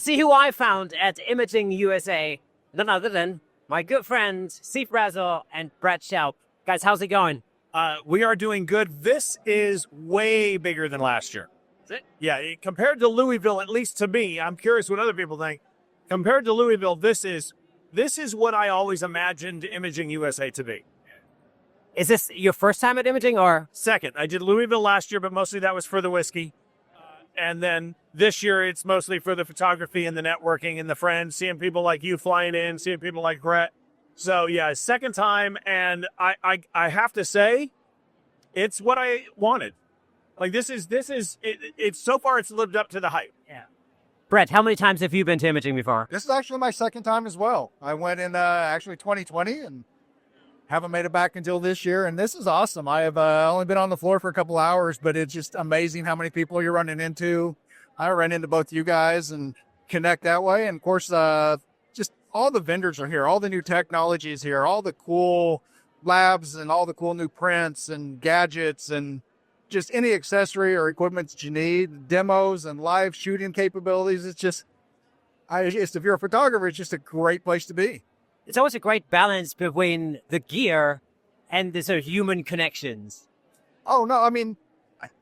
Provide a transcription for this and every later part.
see who I found at Imaging USA. None other than my good friends, Steve Brazill and Brett Schauf. Guys, how's it going? We are doing good. This is way bigger than last year. Is it? Yeah, compared to Louisville, at least to me, I'm curious what other people think. Compared to Louisville, this is what I always imagined Imaging USA to be. Is this your first time at Imaging or? Second, I did Louisville last year, but mostly that was for the whiskey. And then this year, it's mostly for the photography and the networking and the friends, seeing people like you flying in, seeing people like Brett. So yeah, second time, and I have to say, it's what I wanted. Like this is it's so far it's lived up to the hype. Yeah. Brett, how many times have you been to Imaging before? This is actually my second time as well. I went in actually 2020 and haven't made it back until this year. And this is awesome. I have only been on the floor for a couple hours, but it's just amazing how many people you're running into. I ran into both you guys and connect that way. And of course, just all the vendors are here. All the new technology is here. All the cool labs and all the cool new prints and gadgets and just any accessory or equipment that you need, demos and live shooting capabilities. It's just, if you're a photographer, it's just a great place to be. It's always a great balance between the gear and the sort of human connections. Oh, no, I mean,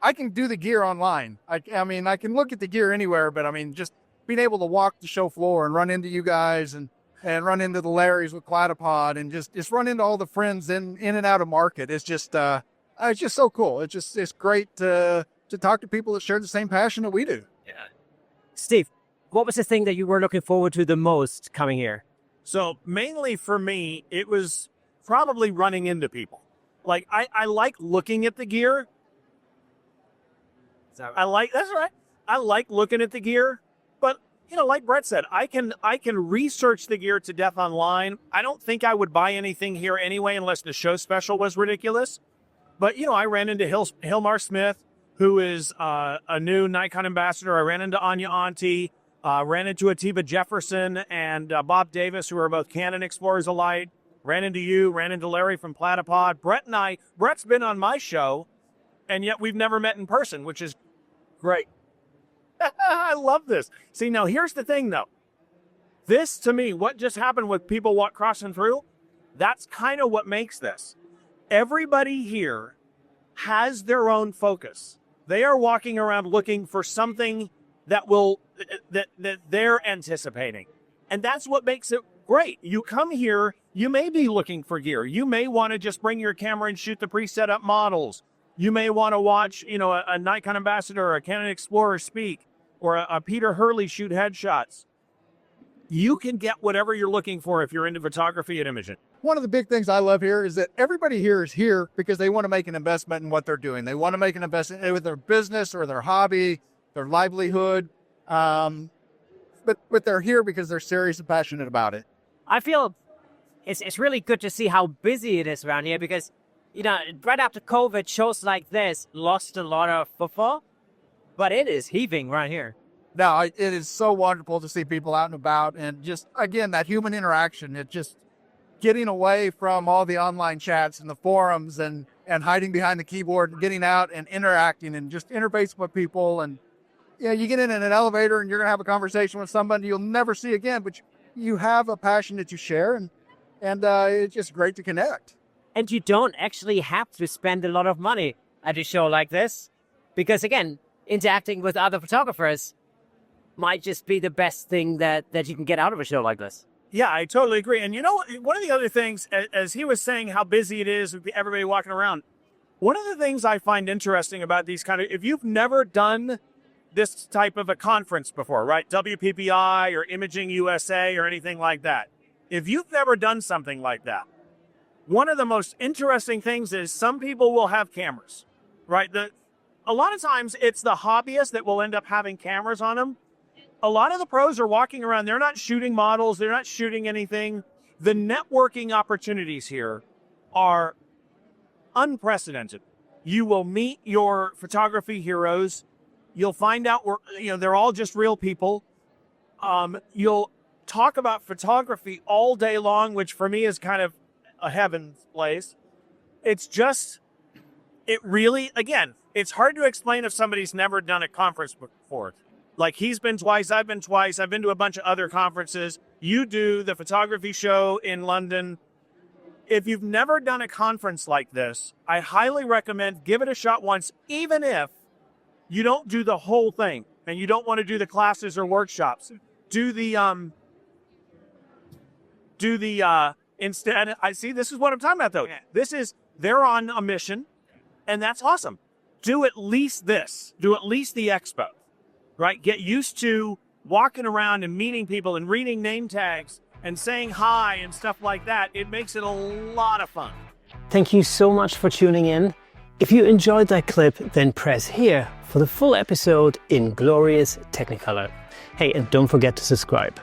I can do the gear online. I mean, I can look at the gear anywhere, but I mean, just being able to walk the show floor and run into you guys and run into the Larrys with Platypod and just run into all the friends in and out of market. It's just so cool. It's great to talk to people that share the same passion that we do. Yeah. Steve, what was the thing that you were looking forward to the most coming here? So mainly for me, it was probably running into people. Like I like looking at the gear. That's right. I like looking at the gear, but like Brett said, I can research the gear to death online. I don't think I would buy anything here anyway unless the show special was ridiculous. But I ran into Hilmar Smith, who is a new Nikon ambassador. I ran into Anya Anti. Ran into Atiba Jefferson and Bob Davis, who are both Canon Explorers Elite. Ran into you, ran into Larry from Platypod. Brett's been on my show, and yet we've never met in person, which is great. I love this. See, now here's the thing, though. This, to me, what just happened with people crossing through, that's kind of what makes this. Everybody here has their own focus. They are walking around looking for something that they're anticipating. And that's what makes it great. You come here, you may be looking for gear. You may want to just bring your camera and shoot the pre-set up models. You may want to watch, a Nikon ambassador or a Canon Explorer speak or a Peter Hurley shoot headshots. You can get whatever you're looking for if you're into photography at Imaging. One of the big things I love here is that everybody here is here because they want to make an investment in what they're doing. They want to make an investment with their business or their hobby, their livelihood, but they're here because they're serious and passionate about it. I feel it's really good to see how busy it is around here because, right after COVID, shows like this lost a lot of footfall, but it is heaving right here. No, it is so wonderful to see people out and about and just, again, that human interaction. It just getting away from all the online chats and the forums and hiding behind the keyboard and getting out and interacting and just interfacing with people. And you get in an elevator and you're going to have a conversation with somebody you'll never see again, but you have a passion that you share and it's just great to connect. And you don't actually have to spend a lot of money at a show like this because, again, interacting with other photographers might just be the best thing that you can get out of a show like this. Yeah, I totally agree. And one of the other things, as he was saying how busy it is with everybody walking around, one of the things I find interesting about these if you've never done this type of a conference before, right? WPPI or Imaging USA or anything like that. If you've never done something like that, one of the most interesting things is some people will have cameras, right? A lot of times it's the hobbyists that will end up having cameras on them. A lot of the pros are walking around. They're not shooting models. They're not shooting anything. The networking opportunities here are unprecedented. You will meet your photography heroes. You'll find out they're all just real people. You'll talk about photography all day long, which for me is kind of a heaven's place. It's hard to explain if somebody's never done a conference before. Like he's been twice, I've been twice. I've been to a bunch of other conferences. You do the photography show in London. If you've never done a conference like this, I highly recommend give it a shot once, even if you don't do the whole thing and you don't want to do the classes or workshops. Instead, I see this is what I'm talking about though. They're on a mission and that's awesome. Do at least this, do at least the expo, right? Get used to walking around and meeting people and reading name tags and saying hi and stuff like that. It makes it a lot of fun. Thank you so much for tuning in. If you enjoyed that clip, then press here for the full episode in glorious Technicolor. Hey, and don't forget to subscribe.